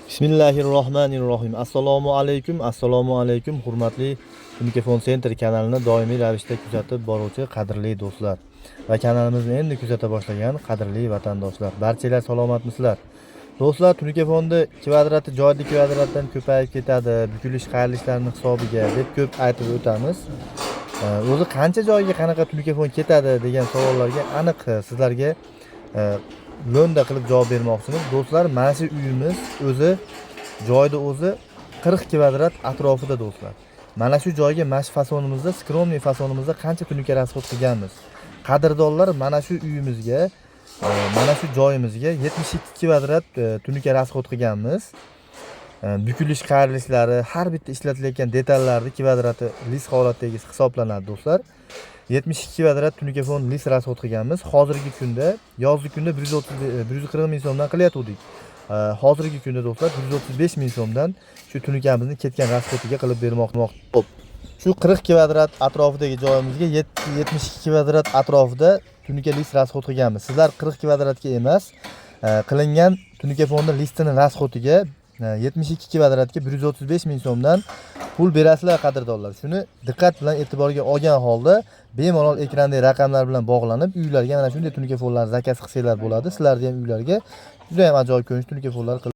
Bismillahirrohmanirrohim. Assalomu alaykum hurmatli Unikefon Center kanalini doimiy ravishda kuzatib boruvchi qadrli do'stlar va kanalimizni endi kuzata boshlagan qadrli vatandoshlar. Barchalar salomatmisizlar? Do'stlar, Unikefonda kvadrati joyda kvadratdan ko'payib ketadi, bukilish qayrilishlarning hisobiga deb ko'p aytib o'tamiz. O'zi qancha joyga qanaqa Unikefon ketadi degan savollarga aniq sizlarga lo'nda qilib javob bermoqchimiz. Do'stlar, mana shu uyimiz o'zi joyda o'zi 40 kvadrat atrofida do'stlar. Mana shu joyga mash fasonimizda, skromniy fasonimizda qancha tunuka rasxod qilganmiz. Qadrdonlar, mana shu uyimizga, mana shu joyimizga 72 kvadrat tunuka rasxod qilganmiz. Bukilish qayrilishlari, har bitta ishlatilayotgan detallarni kvadrati lis holatdagi hisoblanadi do'stlar. 72 kvadrat Unikefon lis rasxod qilganmiz. Hozirgi kunda, yozgi kunda 140 ming so'mdan qilyotgandik. Hozirgi kunda do'stlar 135 ming so'mdan shu tunikamizni ketgan rasxodiga qilib bermoqchiman. Xo'p. Shu 40 kvadrat atrofidagi joyimizga 72 kvadrat atrofida tunika lis rasxod qilganmiz. Sizlar 40 kvadratga emas, qilingan Unikefonda listini rasxodiga 72 kvadratga 135 ming so'mdan pul berasizlar qadrdonlar. Shuni diqqat bilan e'tiborga olgan holda bemalol ekrandagi raqamlar bilan bog'lanib uylarga mana shunday Unikefonlar zakaz qilsanglar bo'ladi. Sizlarga ham uylarga juda ham ajoyib ko'rinishli Unikefonlar